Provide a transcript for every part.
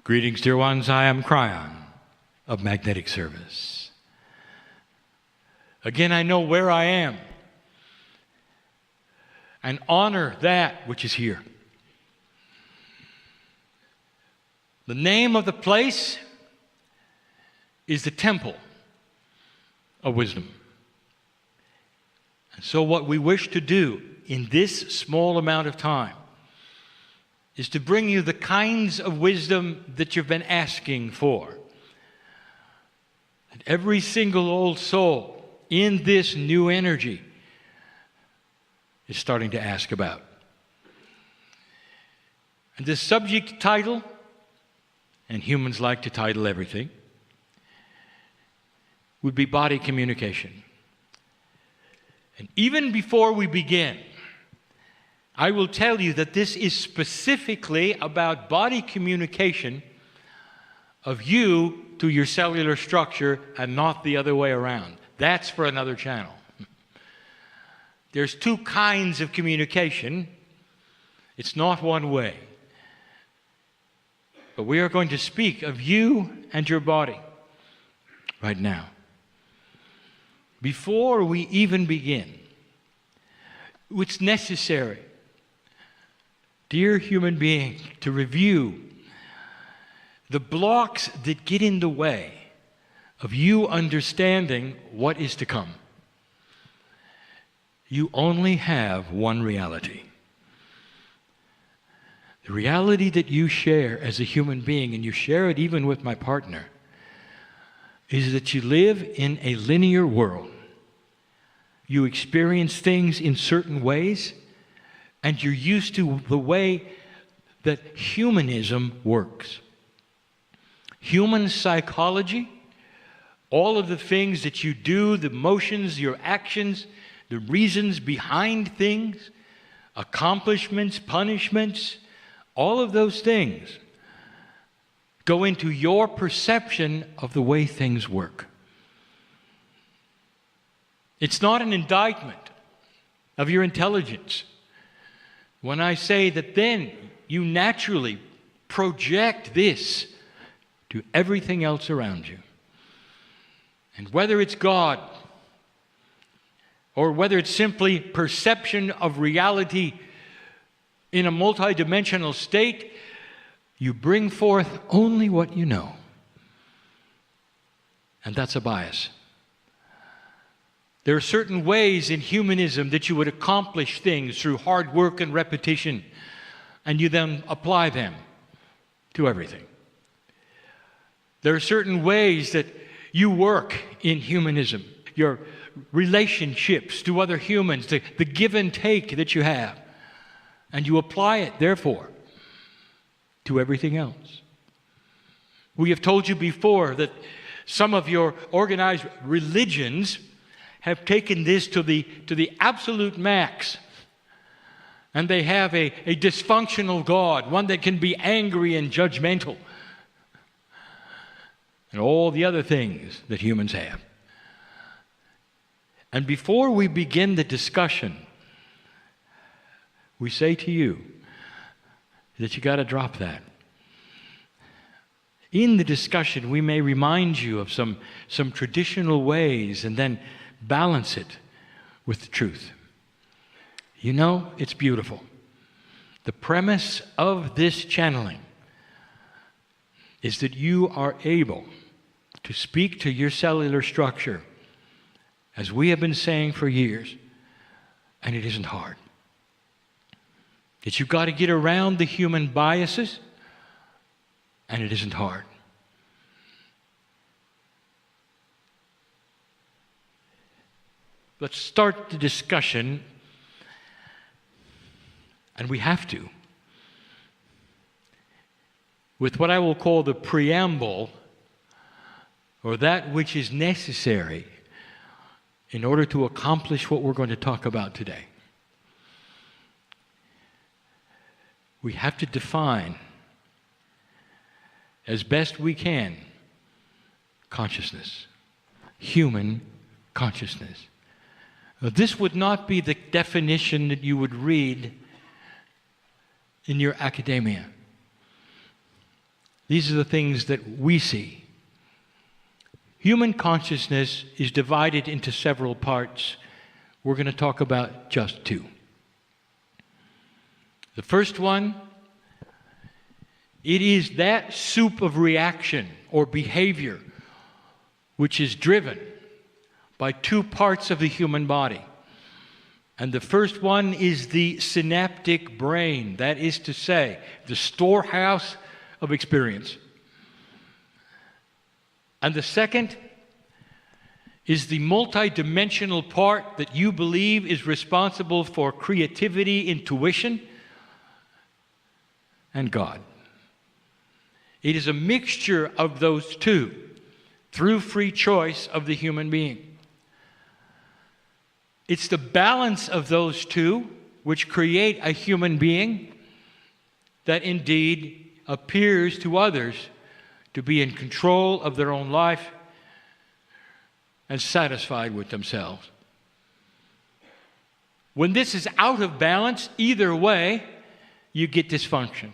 Greetings, dear ones. I am Kryon of Magnetic Service. Again, I know where I am and honor that which is here. The name of the place is the Temple of Wisdom. And so what we wish to do in this small amount of time is to bring you the kinds of wisdom that you've been asking for. That every single old soul in this new energy is starting to ask about. And the subject title, and humans like to title everything, would be body communication. And even before we begin, I will tell you that this is specifically about body communication of you to your cellular structure and not the other way around. That's for another channel. There's two kinds of communication. It's not one way. But we are going to speak of you and your body right now. Before we even begin, it's necessary, dear human being, to review the blocks that get in the way of you understanding what is to come. You only have one reality. The reality that you share as a human being, and you share it even with my partner, is that you live in a linear world. You experience things in certain ways, and you're used to the way that humanism works. Human psychology, all of the things that you do, the motions, your actions, the reasons behind things, accomplishments, punishments, all of those things go into your perception of the way things work. It's not an indictment of your intelligence when I say that then you naturally project this to everything else around you. And whether it's God or whether it's simply perception of reality in a multidimensional state, you bring forth only what you know. And that's a bias. There are certain ways in humanism that you would accomplish things through hard work and repetition, and you then apply them to everything. There are certain ways that you work in humanism, your relationships to other humans, the give and take that you have, and you apply it, therefore, to everything else. We have told you before that some of your organized religions have taken this to the absolute max. And they have a dysfunctional God, one that can be angry and judgmental, and all the other things that humans have. And before we begin the discussion, we say to you that you got to drop that. In the discussion, we may remind you of some traditional ways and then balance it with the truth. You know, it's beautiful. The premise of this channeling is that you are able to speak to your cellular structure, as we have been saying for years, and it isn't hard. That you've got to get around the human biases, and it isn't hard. Let's start the discussion, and we have to, with what I will call the preamble, or that which is necessary in order to accomplish what we're going to talk about today. We have to define, as best we can, consciousness, human consciousness. Now, this would not be the definition that you would read in your academia. These are the things that we see. Human consciousness is divided into several parts. We're going to talk about just two. The first one, it is that soup of reaction or behavior which is driven by two parts of the human body. And the first one is the synaptic brain, that is to say, the storehouse of experience. And the second is the multidimensional part that you believe is responsible for creativity, intuition, and God. It is a mixture of those two through free choice of the human being. It's the balance of those two which create a human being that indeed appears to others to be in control of their own life and satisfied with themselves. When this is out of balance, either way, you get dysfunction.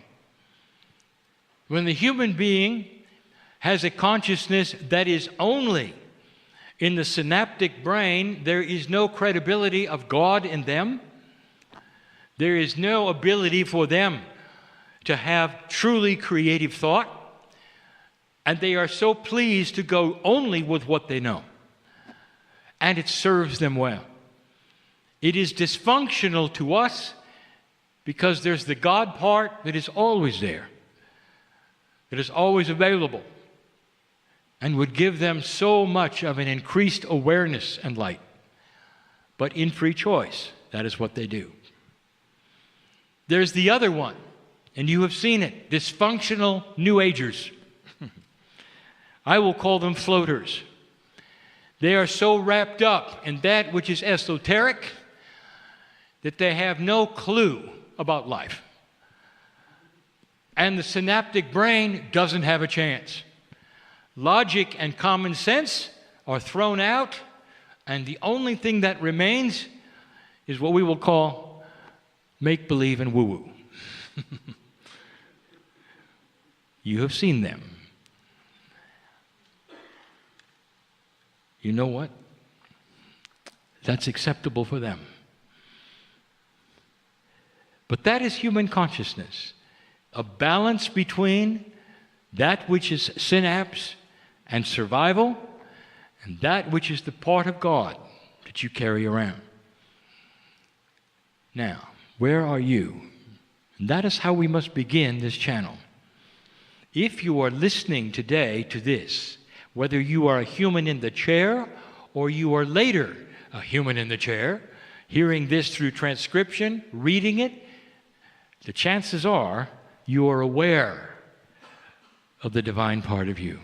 When the human being has a consciousness that is only in the synaptic brain, there is no credibility of God in them. There is no ability for them to have truly creative thought. And they are so pleased to go only with what they know. And it serves them well. It is dysfunctional to us because there's the God part that is always there, that is always available, and would give them so much of an increased awareness and light. But in free choice, that is what they do. There's the other one, and you have seen it, dysfunctional New Agers. I will call them floaters. They are so wrapped up in that which is esoteric that they have no clue about life. And the synaptic brain doesn't have a chance. Logic and common sense are thrown out, and the only thing that remains is what we will call make-believe and woo-woo. You have seen them. You know what? That's acceptable for them. But that is human consciousness. A balance between that which is synapse and survival and that which is the part of God that you carry around. Now, where are you? And that is how we must begin this channel. If you are listening today to this, whether you are a human in the chair or you are later a human in the chair, hearing this through transcription, reading it, the chances are you are aware of the divine part of you.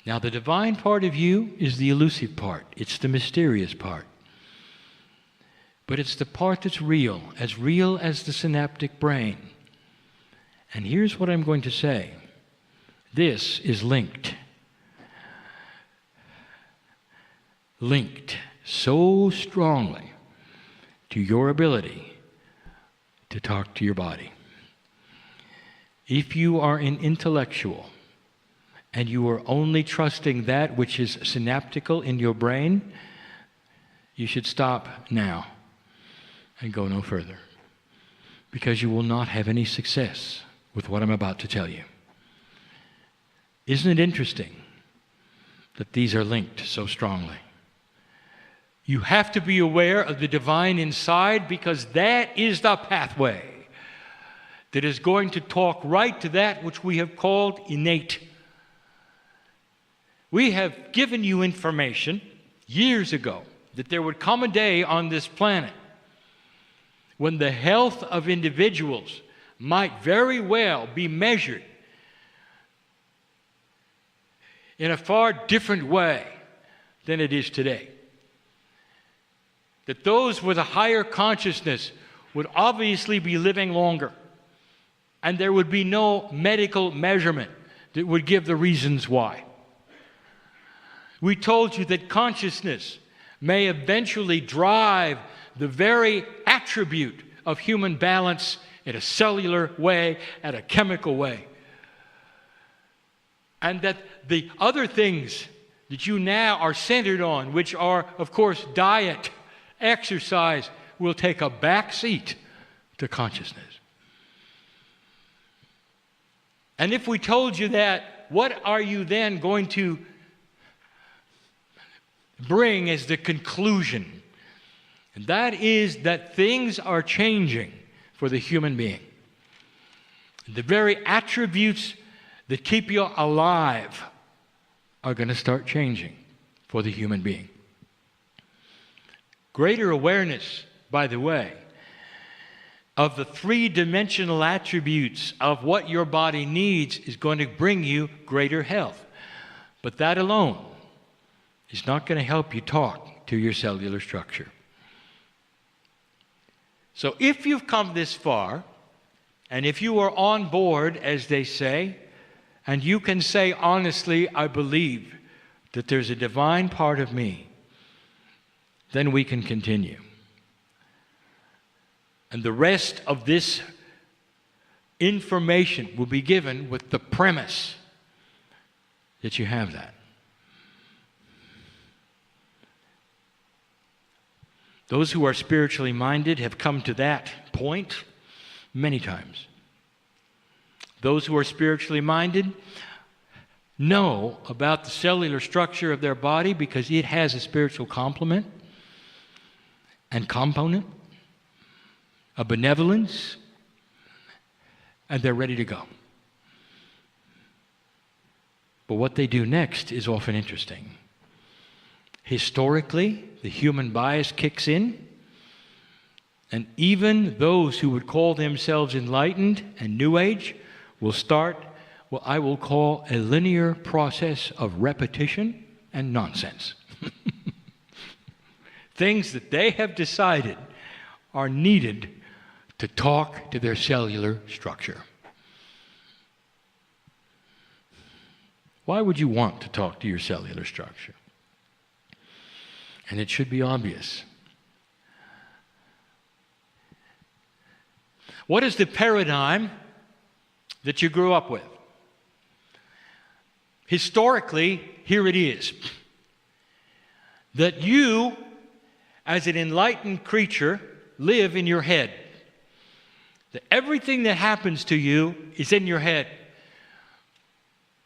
Now, the divine part of you is the elusive part. It's the mysterious part. But it's the part that's real as the synaptic brain. And here's what I'm going to say. This is linked so strongly to your ability to talk to your body. If you are an intellectual and you are only trusting that which is synaptical in your brain, you should stop now and go no further, because you will not have any success with what I'm about to tell you. Isn't it interesting that these are linked so strongly? You have to be aware of the divine inside, because that is the pathway that is going to talk right to that which we have called innate. We have given you information years ago that there would come a day on this planet when the health of individuals might very well be measured in a far different way than it is today. That those with a higher consciousness would obviously be living longer, and there would be no medical measurement that would give the reasons why. We told you that consciousness may eventually drive the very attribute of human balance in a cellular way, and a chemical way. And that the other things that you now are centered on, which are, of course, diet, exercise, will take a back seat to consciousness. And if we told you that, what are you then going to bring as the conclusion? And that is that things are changing for the human being. The very attributes that keep you alive are going to start changing for the human being. Greater awareness, by the way, of the three-dimensional attributes of what your body needs is going to bring you greater health. But that alone is not going to help you talk to your cellular structure. So if you've come this far, and if you are on board, as they say, and you can say honestly, I believe that there's a divine part of me, then we can continue. And the rest of this information will be given with the premise that you have that. Those who are spiritually minded have come to that point many times. Those who are spiritually minded know about the cellular structure of their body because it has a spiritual complement and component, a benevolence, and they're ready to go. But what they do next is often interesting. Historically, the human bias kicks in, and even those who would call themselves enlightened and New Age will start what I will call a linear process of repetition and nonsense. Things that they have decided are needed to talk to their cellular structure. Why would you want to talk to your cellular structure? And it should be obvious. What is the paradigm that you grew up with? Historically, here it is. That you, as an enlightened creature, live in your head. That everything that happens to you is in your head.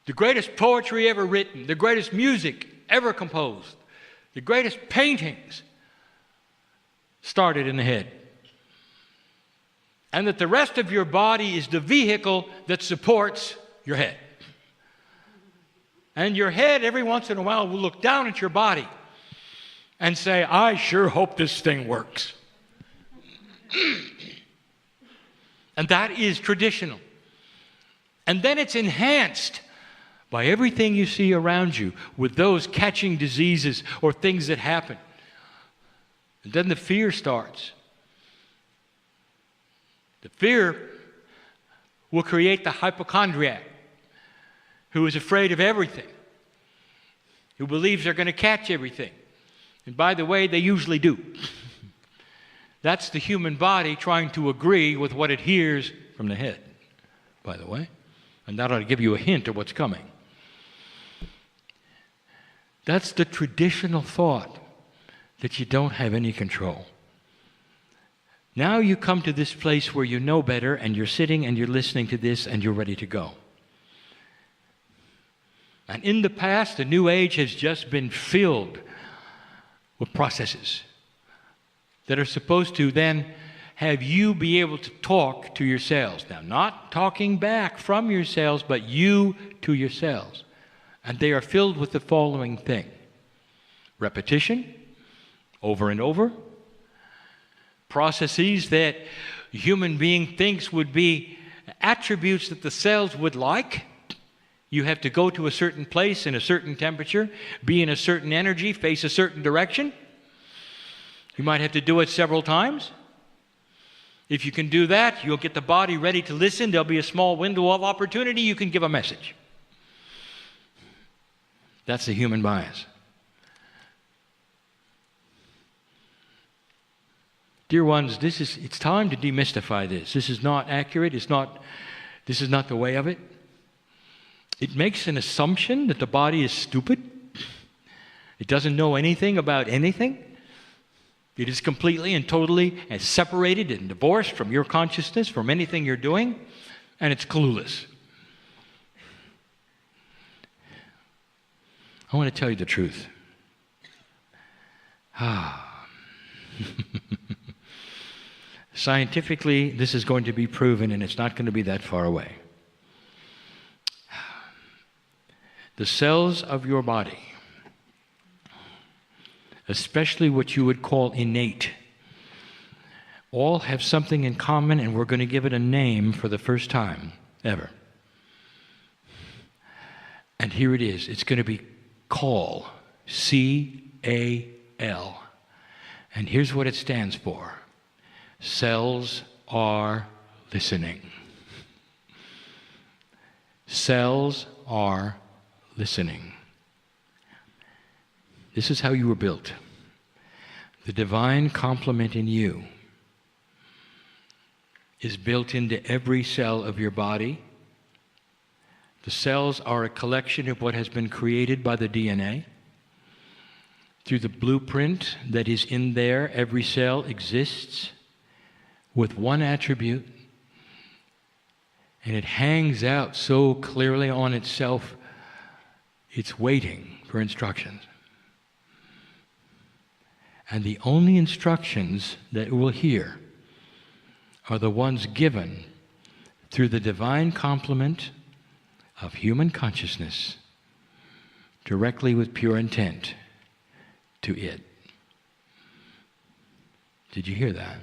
The greatest poetry ever written, the greatest music ever composed, the greatest paintings started in the head. And that the rest of your body is the vehicle that supports your head. And your head, every once in a while, will look down at your body and say, I sure hope this thing works. And that is traditional. And then it's enhanced by everything you see around you with those catching diseases or things that happen. And then the fear starts. The fear will create the hypochondriac who is afraid of everything, who believes they're going to catch everything. And by the way, they usually do. That's the human body trying to agree with what it hears from the head, by the way. And that ought to give you a hint of what's coming. That's the traditional thought that you don't have any control. Now you come to this place where you know better and you're sitting and you're listening to this and you're ready to go. And in the past, the New Age has just been filled with processes that are supposed to then have you be able to talk to your cells. Now, not talking back from your cells, but you to your cells. And they are filled with the following thing: repetition, over and over, processes that a human being thinks would be attributes that the cells would like. You have to go to a certain place in a certain temperature, be in a certain energy, face a certain direction. You might have to do it several times. If you can do that, you'll get the body ready to listen. There'll be a small window of opportunity. You can give a message. That's the human bias. Dear ones, it's time to demystify this. This is not accurate. This is not the way of it. It makes an assumption that the body is stupid. It doesn't know anything about anything. It is completely and totally separated and divorced from your consciousness, from anything you're doing, and it's clueless. I want to tell you the truth. Scientifically, this is going to be proven, and it's not going to be that far away. The cells of your body, especially what you would call innate, all have something in common, and we're going to give it a name for the first time ever. And here it is. It's going to be CAL, C-A-L. And here's what it stands for. Cells are listening. Cells are listening. This is how you were built. The divine complement in you is built into every cell of your body. The cells are a collection of what has been created by the DNA. Through the blueprint that is in there, every cell exists with one attribute, and it hangs out so clearly on itself, it's waiting for instructions. And the only instructions that it will hear are the ones given through the divine complement of human consciousness, directly with pure intent to it. Did you hear that?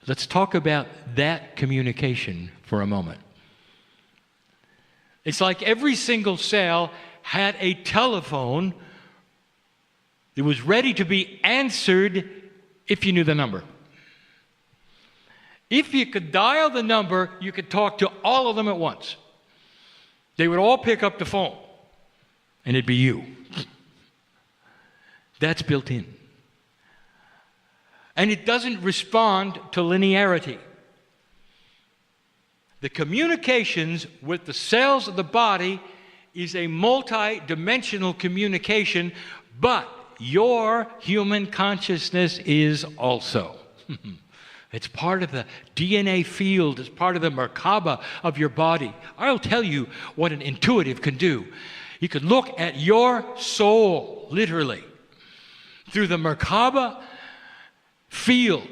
Let's talk about that communication for a moment. It's like every single cell had a telephone that was ready to be answered if you knew the number. If you could dial the number, you could talk to all of them at once. They would all pick up the phone, and it'd be you. That's built in. And it doesn't respond to linearity. The communications with the cells of the body is a multi-dimensional communication, but your human consciousness is also. It's part of the DNA field. It's part of the Merkaba of your body. I'll tell you what an intuitive can do. You can look at your soul, literally, through the Merkaba field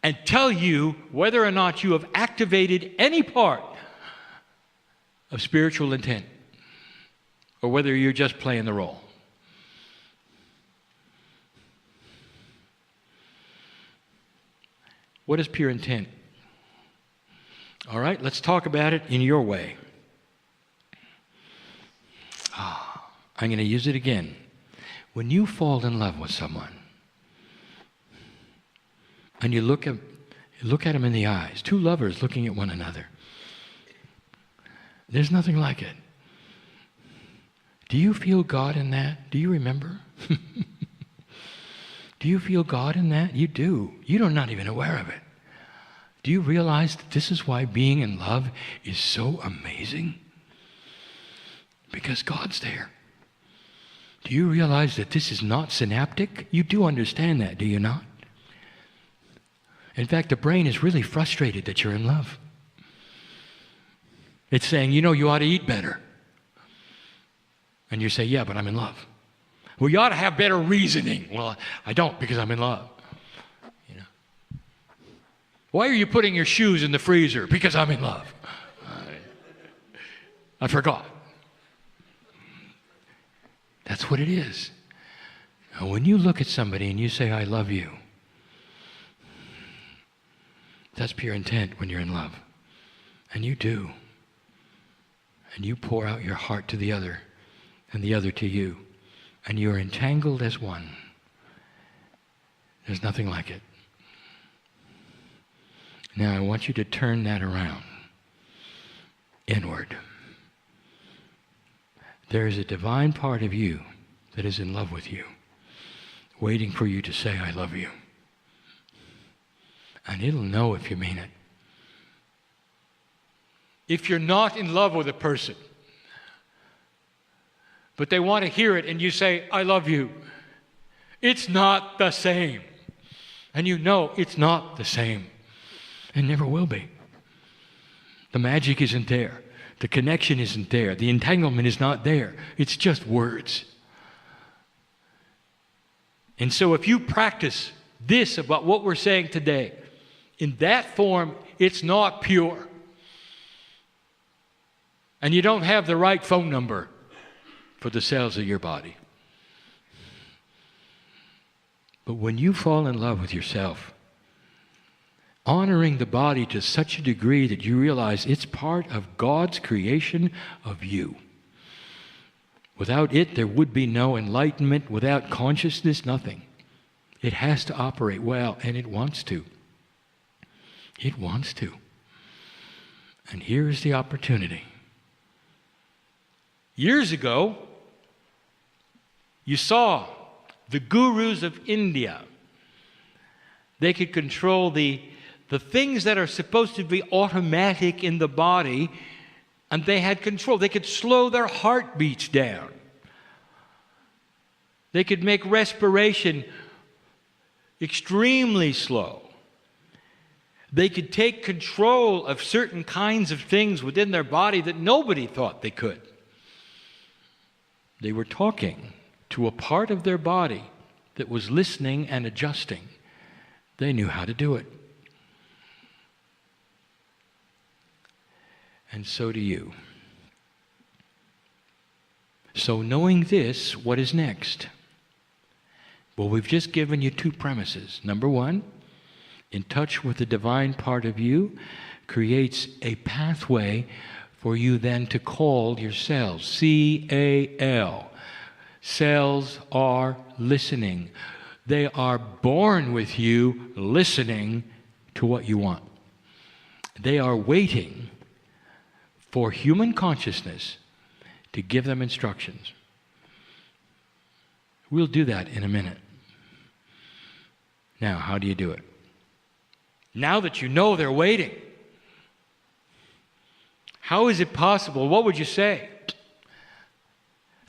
and tell you whether or not you have activated any part of spiritual intent or whether you're just playing the role. What is pure intent? All right, let's talk about it in your way. I'm going to use it again. When you fall in love with someone and you look at them in the eyes, two lovers looking at one another, there's nothing like it. Do you feel God in that? Do you remember? Do you feel God in that? You do. You're not even aware of it. Do you realize that this is why being in love is so amazing? Because God's there. Do you realize that this is not synaptic? You do understand that, do you not? In fact, the brain is really frustrated that you're in love. It's saying, you ought to eat better. And you say, yeah, but I'm in love. Well, you ought to have better reasoning. Well, I don't because I'm in love. Why are you putting your shoes in the freezer? Because I'm in love. I forgot. That's what it is. Now, when you look at somebody and you say, I love you, that's pure intent when you're in love. And you do. And you pour out your heart to the other and the other to you. And you're entangled as one. There's nothing like it. Now I want you to turn that around, inward. There is a divine part of you that is in love with you, waiting for you to say, I love you. And it'll know if you mean it. if you're not in love with a person, but they want to hear it and you say, I love you. It's not the same. And you know it's not the same. It never will be. The magic isn't there. The connection isn't there. The entanglement is not there. It's just words. And so if you practice this about what we're saying today, in that form, it's not pure. And you don't have the right phone number for the cells of your body. But when you fall in love with yourself, honoring the body to such a degree that you realize it's part of God's creation of you. Without it, there would be no enlightenment. Without consciousness, nothing. It has to operate well, and it wants to. It wants to. And here is the opportunity. Years ago, you saw the gurus of India. They could control the things that are supposed to be automatic in the body, and they had control. They could slow their heartbeats down. They could make respiration extremely slow. They could take control of certain kinds of things within their body that nobody thought they could. They were talking to a part of their body that was listening and adjusting. They knew how to do it. And so do you. So knowing this, what is next? Well, we've just given you two premises. Number one, in touch with the divine part of you creates a pathway for you then to call your cells. C-A-L. Cells are listening. They are born with you listening to what you want. They are waiting for human consciousness to give them instructions. We'll do that in a minute. Now, how do you do it? Now that you know they're waiting, how is it possible? What would you say?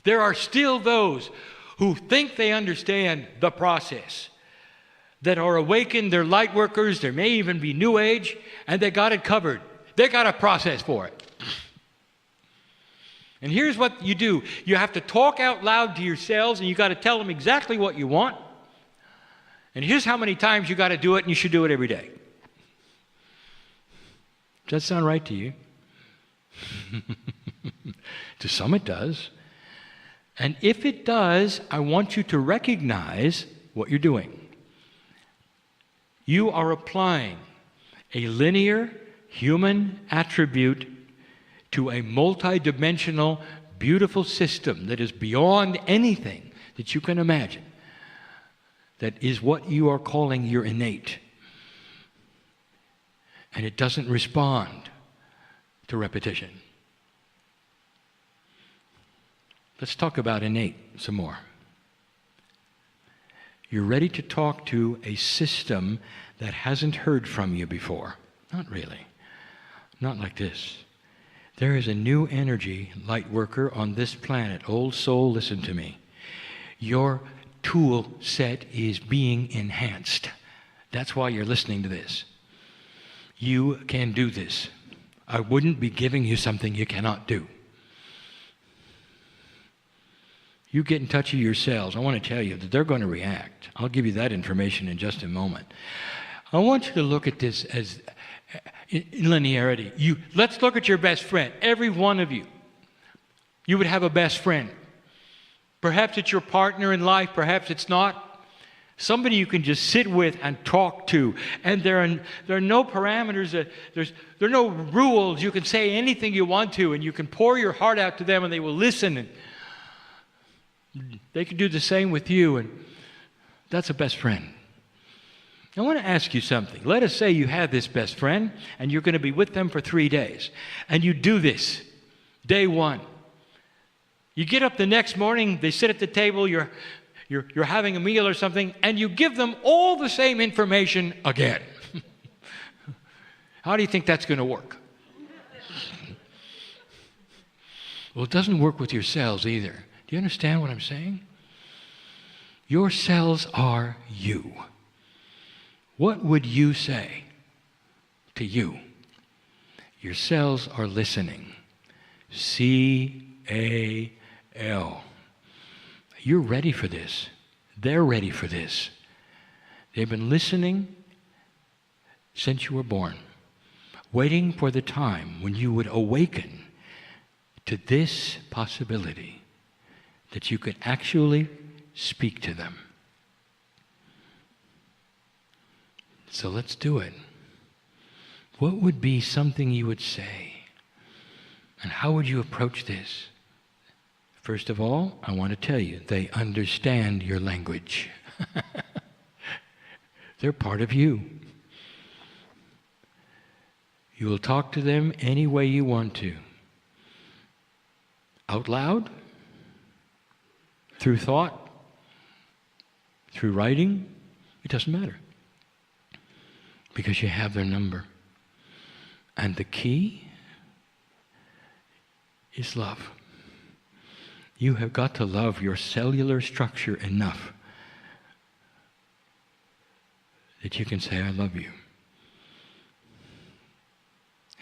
There are still those who think they understand the process, that are awakened, they're light workers, there may even be New Age, and they got it covered. They got a process for it. And here's what you do. You have to talk out loud to yourselves, and you got to tell them exactly what you want. And here's how many times you got to do it, and you should do it every day. Does that sound right to you? To some it does. And if it does, I want you to recognize what you're doing. You are applying a linear human attribute to a multidimensional, beautiful system that is beyond anything that you can imagine. That is what you are calling your innate. And it doesn't respond to repetition. Let's talk about innate some more. You're ready to talk to a system that hasn't heard from you before. Not really. Not like this. There is a new energy, light worker, on this planet. Old soul, listen to me. Your tool set is being enhanced. That's why you're listening to this. You can do this. I wouldn't be giving you something you cannot do. You get in touch with your cells. I want to tell you that they're going to react. I'll give you that information in just a moment. I want you to look at this as in linearity. Let's look at your best friend. Every one of you. You would have a best friend. Perhaps it's your partner in life. Perhaps it's not. Somebody you can just sit with and talk to. And there are no parameters. There are no rules. You can say anything you want to, and you can pour your heart out to them, and they will listen. And they can do the same with you, and that's a best friend. I want to ask you something. Let us say you have this best friend, and you're going to be with them for 3 days. And you do this, day one. You get up the next morning, they sit at the table, you're having a meal or something, and you give them all the same information again. How do you think that's going to work? Well, it doesn't work with your cells either. Do you understand what I'm saying? Your cells are you. What would you say to you? Your cells are listening. C-A-L. You're ready for this. They're ready for this. They've been listening since you were born, waiting for the time when you would awaken to this possibility that you could actually speak to them. So let's do it. What would be something you would say? And how would you approach this? First of all, I want to tell you, they understand your language. They're part of you. You will talk to them any way you want to. Out loud, through thought, through writing, it doesn't matter. Because you have their number. And the key is love. You have got to love your cellular structure enough that you can say, I love you.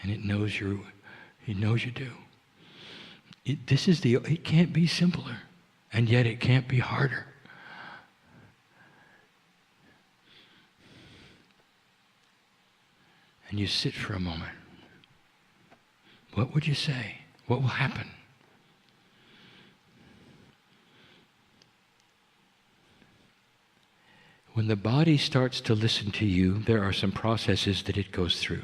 And it knows you do. It can't be simpler, and yet it can't be harder. And you sit for a moment. What would you say? What will happen? When the body starts to listen to you, there are some processes that it goes through.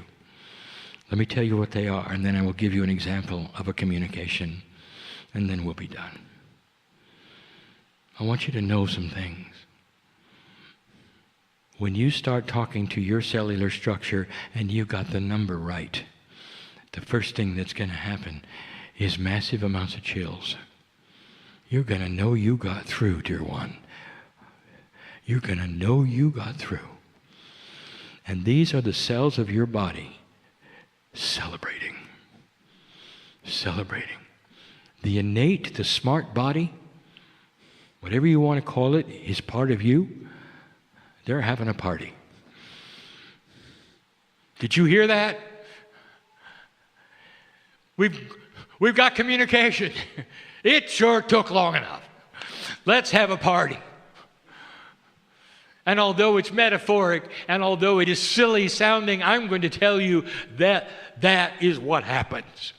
Let me tell you what they are, and then I will give you an example of a communication, and then we'll be done. I want you to know some things. When you start talking to your cellular structure and you got the number right, the first thing that's going to happen is massive amounts of chills. You're going to know you got through, dear one. You're going to know you got through. And these are the cells of your body celebrating. Celebrating. The innate, the smart body, whatever you want to call it, is part of you. They're having a party. Did you hear that? We've got communication. It sure took long enough. Let's have a party. And although it's metaphoric, and although it is silly sounding, I'm going to tell you that that is what happens.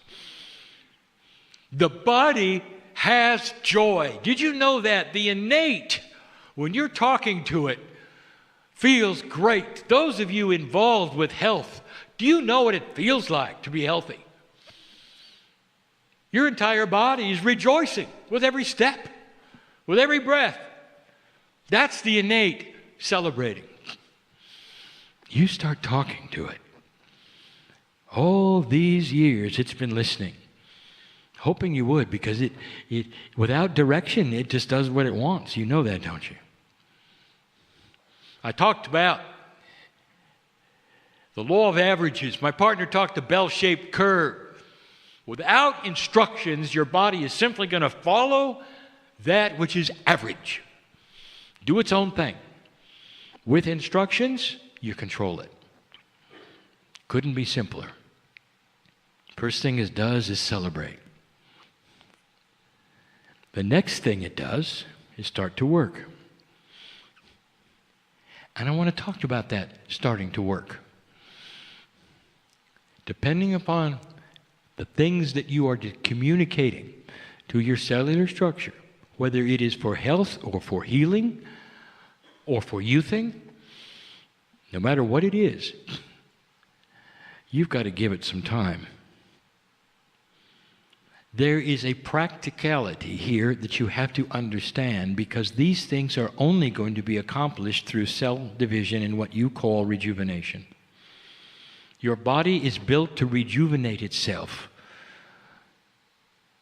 The body has joy. Did you know that? The innate, when you're talking to it, feels great. Those of you involved with health, do you know what it feels like to be healthy? Your entire body is rejoicing with every step, with every breath. That's the innate celebrating. You start talking to it. All these years it's been listening, hoping you would, because it without direction, it just does what it wants. You know that, don't you? I talked about the law of averages. My partner talked the bell-shaped curve. Without instructions, your body is simply going to follow that which is average. Do its own thing. With instructions, you control it. Couldn't be simpler. First thing it does is celebrate. The next thing it does is start to work. And I want to talk about that starting to work. Depending upon the things that you are communicating to your cellular structure, whether it is for health or for healing or for youthing, no matter what it is, you've got to give it some time. There is a practicality here that you have to understand, because these things are only going to be accomplished through cell division and what you call rejuvenation. Your body is built to rejuvenate itself.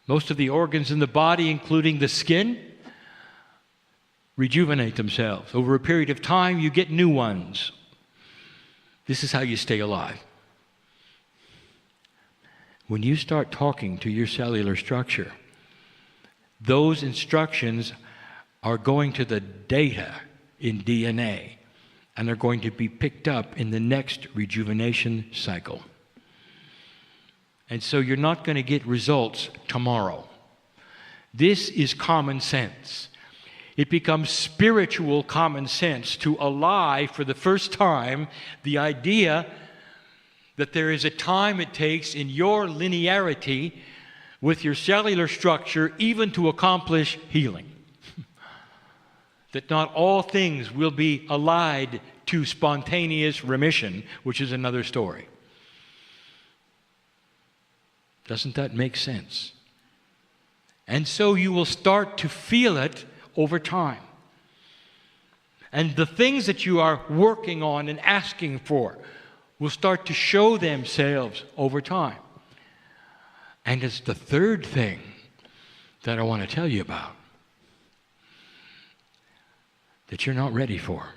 Most of the organs in the body, including the skin, rejuvenate themselves. Over a period of time, you get new ones. This is how you stay alive. When you start talking to your cellular structure, those instructions are going to the data in DNA, and they're going to be picked up in the next rejuvenation cycle. And so you're not going to get results tomorrow. This is common sense. It becomes spiritual common sense to ally for the first time the idea that there is a time it takes in your linearity with your cellular structure even to accomplish healing. That not all things will be allied to spontaneous remission, which is another story. Doesn't that make sense? And so you will start to feel it over time. And the things that you are working on and asking for will start to show themselves over time. And it's the third thing that I want to tell you about that you're not ready for.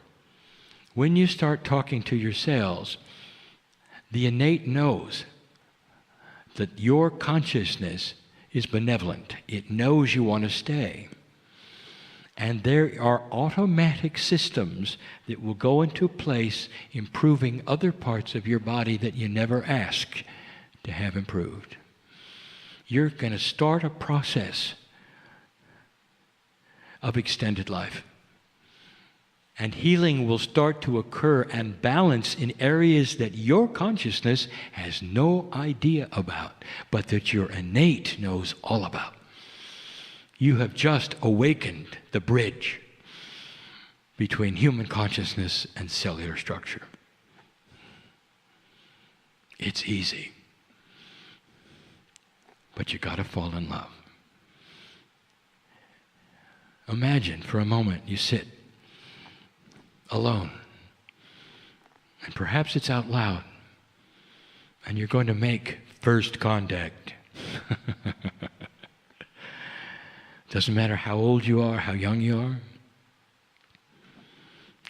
When you start talking to your cells, the innate knows that your consciousness is benevolent. It knows you want to stay. And there are automatic systems that will go into place improving other parts of your body that you never asked to have improved. You're going to start a process of extended life. And healing will start to occur and balance in areas that your consciousness has no idea about, but that your innate knows all about. You have just awakened the bridge between human consciousness and cellular structure. It's easy, but you got to fall in love. Imagine for a moment you sit alone, and perhaps it's out loud, and you're going to make first contact. Doesn't matter how old you are, how young you are,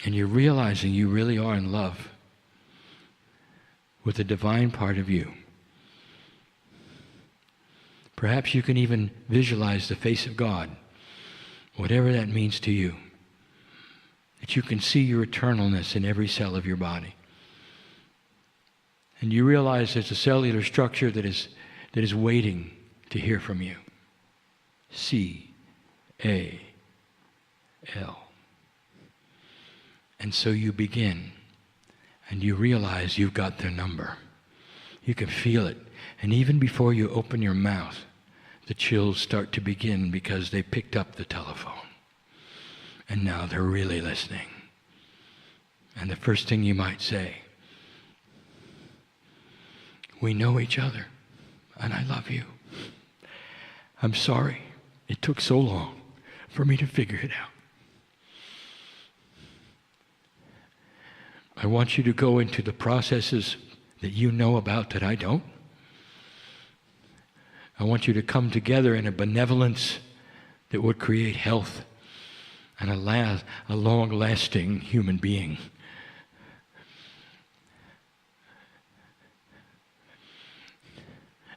and you're realizing you really are in love with the divine part of you. Perhaps you can even visualize the face of God, whatever that means to you. That you can see your eternalness in every cell of your body. And you realize there's a cellular structure that is waiting to hear from you. C-A-L. And so you begin, and you realize you've got their number. You can feel it. And even before you open your mouth, the chills start to begin because they picked up the telephone. And now they're really listening. And the first thing you might say, we know each other, and I love you. I'm sorry it took so long for me to figure it out. I want you to go into the processes that you know about that I don't. I want you to come together in a benevolence that would create health and a long-lasting human being.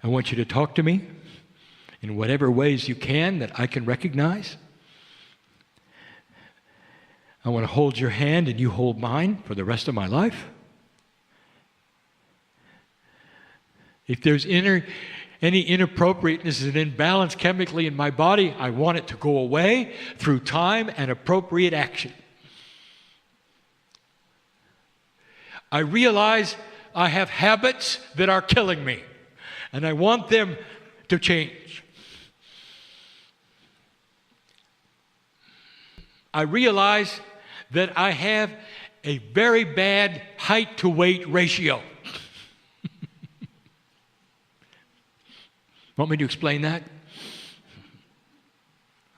I want you to talk to me in whatever ways you can that I can recognize. I want to hold your hand and you hold mine for the rest of my life. If there's any inappropriateness and imbalance chemically in my body, I want it to go away through time and appropriate action. I realize I have habits that are killing me, and I want them to change. I realize that I have a very bad height to weight ratio. Want me to explain that?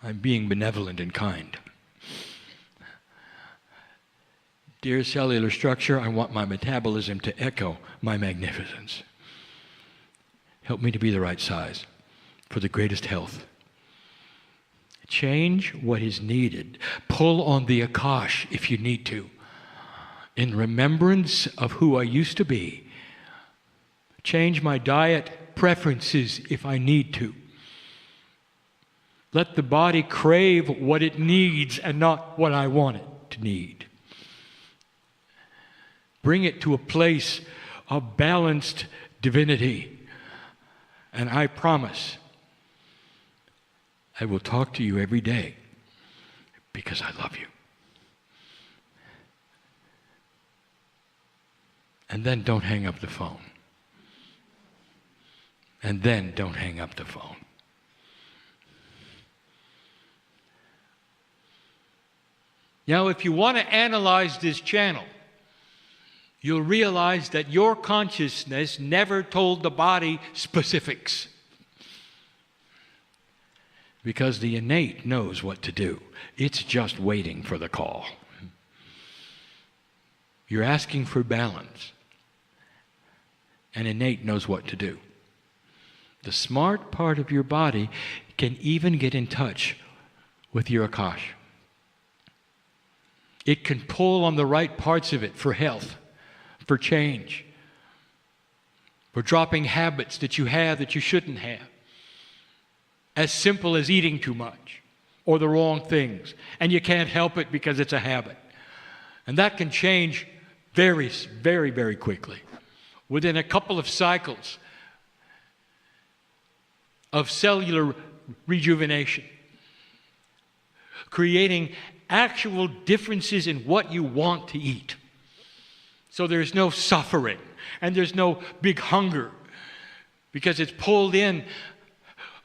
I'm being benevolent and kind. Dear cellular structure, I want my metabolism to echo my magnificence. Help me to be the right size for the greatest health. Change what is needed. Pull on the Akash if you need to. In remembrance of who I used to be. Change my diet preferences if I need to. Let the body crave what it needs and not what I want it to need. Bring it to a place of balanced divinity. And I promise I will talk to you every day because I love you. And then don't hang up the phone. And then don't hang up the phone. Now, if you want to analyze this channel, you'll realize that your consciousness never told the body specifics. Because the innate knows what to do. It's just waiting for the call. You're asking for balance. And innate knows what to do. The smart part of your body can even get in touch with your Akash. It can pull on the right parts of it for health, for change, for dropping habits that you have that you shouldn't have. As simple as eating too much or the wrong things. And you can't help it because it's a habit. And that can change very, very, very quickly. Within a couple of cycles of cellular rejuvenation. Creating actual differences in what you want to eat. So there's no suffering and there's no big hunger because it's pulled in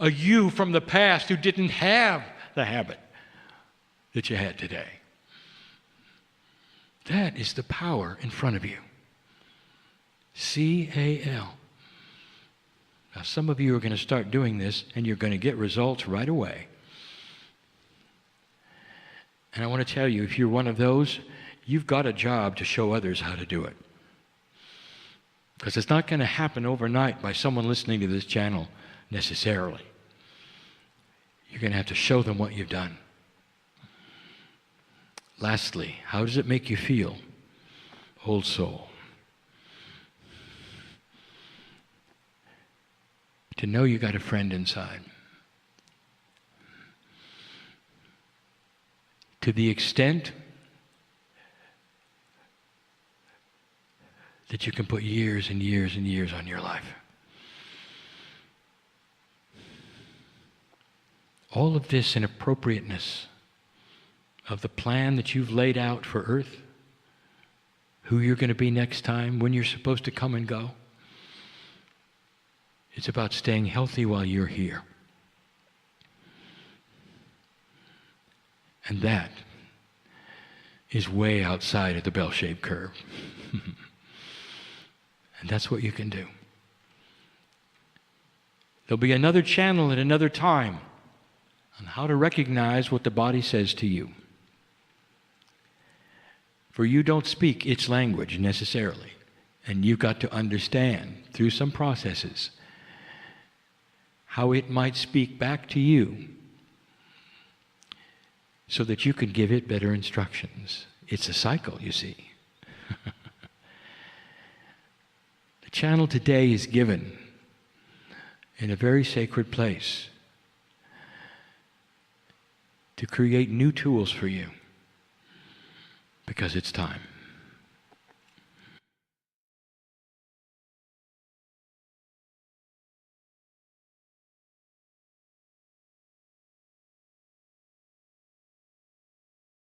a you from the past who didn't have the habit that you had today. That is the power in front of you. CAL. Now some of you are going to start doing this and you're going to get results right away. And I want to tell you, if you're one of those, you've got a job to show others how to do it. Because it's not going to happen overnight by someone listening to this channel necessarily. You're going to have to show them what you've done. Lastly, how does it make you feel, old soul? To know you got a friend inside. To the extent that you can put years and years and years on your life. All of this in appropriateness of the plan that you've laid out for Earth, who you're going to be next time, when you're supposed to come and go. It's about staying healthy while you're here. And that is way outside of the bell-shaped curve. And that's what you can do. There'll be another channel at another time on how to recognize what the body says to you. For you don't speak its language necessarily, and you've got to understand through some processes how it might speak back to you so that you can give it better instructions. It's a cycle, you see. The channel today is given in a very sacred place to create new tools for you because it's time.